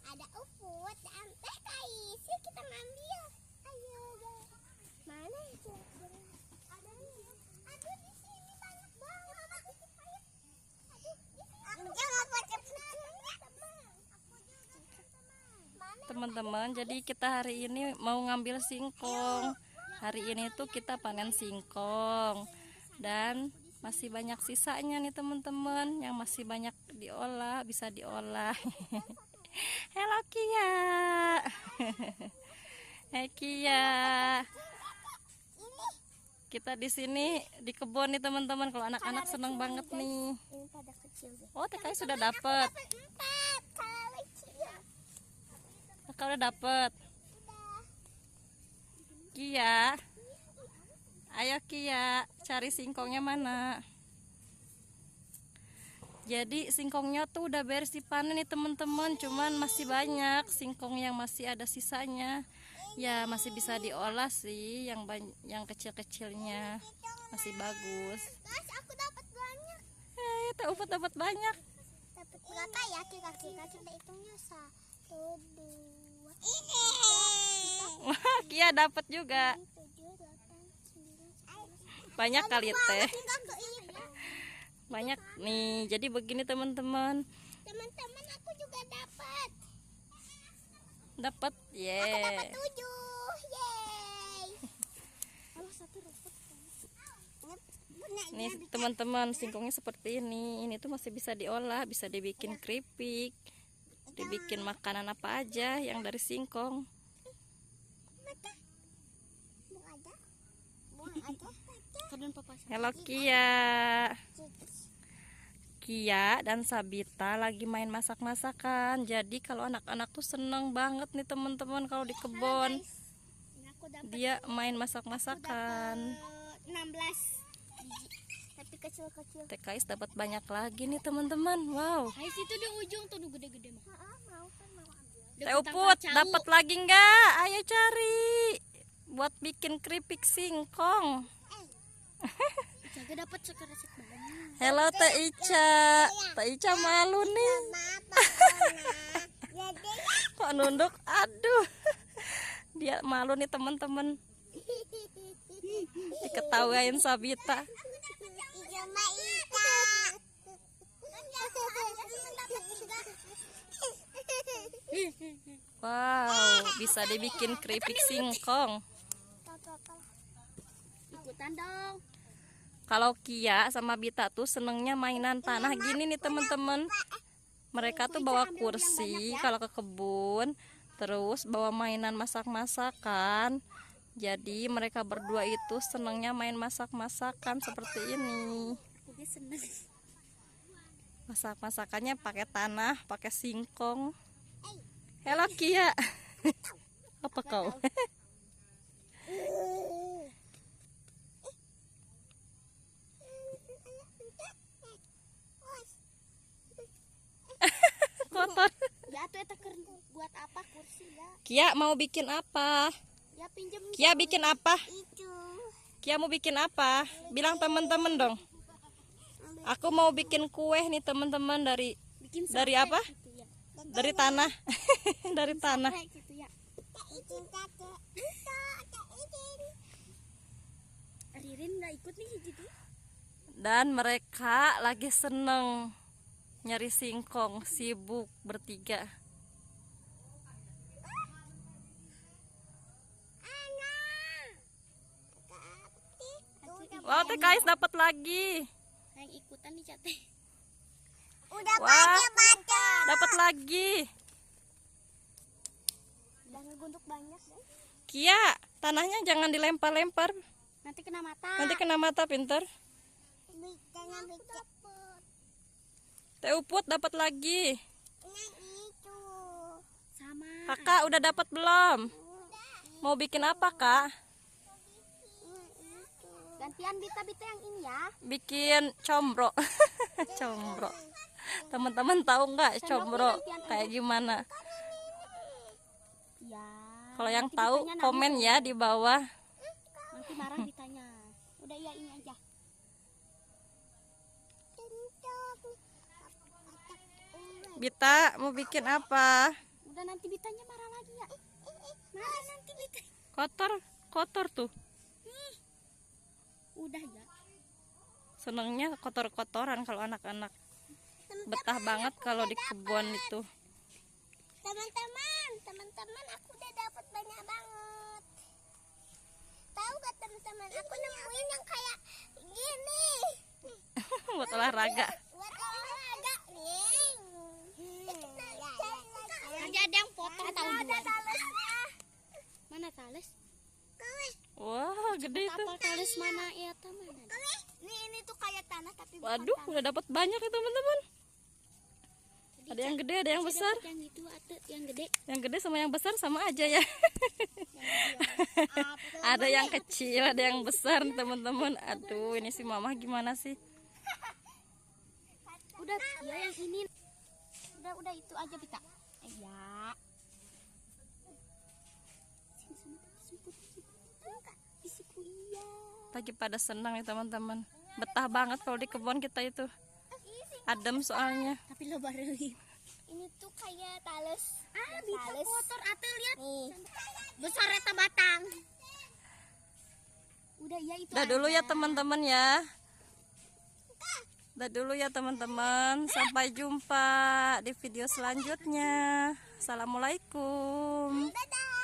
Ada ufut dan teh kais. Yuk kita ngambil. Ayo guys. Mana itu? Ada nih. Aduh di sini banyak banget. Aduh di sini. Jangan pakai Teman-teman, jadi kita hari ini mau ngambil singkong. Hari ini tuh kita panen singkong dan masih banyak sisanya nih teman-teman, yang masih banyak diolah, bisa diolah. Halo Kia. Hai Kia. Kita di sini di kebun nih teman-teman. Kalau anak-anak seneng banget nih. Oh, TKI sudah dapet. Kakak udah dapet. Kia, ayo Kia, cari singkongnya mana. Jadi singkongnya tuh udah beres dipanen nih teman-teman, cuman masih banyak singkong yang masih ada sisanya. Ya masih bisa diolah sih, yang kecil-kecilnya masih bagus. Guys, aku dapat banyak. Teh Uput dapat banyak. Dapat berapa ya? Kita hitungnya 1, 2. Ini. Wah, Kia dapat juga. 7, 8, 9, 10. Banyak kali teh. Ini. Banyak nih. Jadi begini teman-teman. Teman-teman, aku juga dapat. Dapat. Aku dapat 7. Yeay. Yeay. Kalau satu rumput. Nih teman-teman, singkongnya seperti ini. Ini tuh masih bisa diolah, bisa dibikin keripik, dibikin makanan apa aja yang dari singkong. Halo Kia. Kia dan Sabita lagi main masak-masakan. Jadi kalau anak-anak tuh seneng banget nih teman-teman kalau di kebun. Dia main masak-masakan. 16 tapi kecil-kecil. TKI dapat banyak lagi nih teman-teman. Wow. Hai, situ di ujung tuh gede-gede mah. Mau ambil. Teh Uput dapat lagi nggak? Ayo cari buat bikin keripik singkong. Jaga dapat sekeresek banyak. Halo Teh Ica. Teh Ica malu nih. Kok nunduk? Aduh. Dia malu nih teman-teman. Diketawain Sabita. Wow, bisa dibikin keripik singkong. Ikutan dong. Kalau Kia sama Bita tuh senengnya mainan tanah gini nih teman-teman. Mereka tuh bawa kursi kalau ke kebun, terus bawa mainan masak-masakan. Jadi mereka berdua itu senengnya main masak-masakan seperti ini. Aku seneng. Masak-masakannya pakai tanah, pakai singkong. Halo Kia. Apa kau? Kotor. Ya tuh eta buat apa kursi ya? Kia mau bikin apa? Ya pinjem. Kia bikin apa? Itu. Kia mau bikin apa? Bilang teman-teman dong. Aku mau bikin kue nih teman-teman dari Bikin apa? gitu ya. Dari tanah. Dari tanah. Kayak gitu ya. Ririn nggak ikut nih gitu. Dan mereka lagi seneng nyari singkong, sibuk bertiga. Wow, TKI dapat lagi. Yang ikutan nih Cate. Udah Wah, baca. dapat lagi. Udah ngeguntuk banyak deh. Kia, tanahnya jangan dilempar-lempar. Nanti kena mata. Nanti kena mata, pinter. Jangan bikin. Teh Uput dapat lagi. Itu. Sama. Kakak udah dapat belum? Mau bikin apa, Kak? Gantian Bita yang ini ya. Bikin combro. Combro. Teman-teman tahu nggak combro kayak gimana? Ya. Kalau yang nanti tahu Bitanya komen nangis. ya di bawah. Nanti marah ditanya. Udah ya ini aja. Bita mau bikin apa? Udah Udah nanti Bitanya marah lagi ya. Marah nanti Bita. Kotor tuh. Udah ya. Senengnya kotor-kotoran kalau anak-anak. Betah banget kalau di kebun itu. Teman-teman, aku udah dapat banyak banget. Tahu gak teman-teman, aku nemuin yang kayak gini. Buat olahraga. Buat olahraga nih. Nanti ada yang potong tahu Ada duluan. talesnya. Mana tales? Wah, gede itu. Apel tales mana ya teman? Nih ini tuh kayak tanah tapi bukan Waduh, tanah. udah dapat banyak ya teman-teman. Ada yang gede, ada yang besar. Yang itu ada yang gede. Yang gede sama yang besar sama aja ya. Ada yang kecil, ada yang besar teman-teman. Aduh, ini si mama gimana sih? Udah ya yang ini. Udah itu aja Bita. Ya. Isiku iya. Lagi pada senang ya teman-teman. Betah banget kalau di kebun kita itu. Adem soalnya. Tapi lo baru Ini tuh kayak tales. Bita Tales. kotor atuh lihat. Nih. Besar eta batang. Udah ya itu. Udah dulu ya teman-teman ya. Udah dulu ya teman-teman. Sampai jumpa di video selanjutnya. Assalamualaikum. Dadah.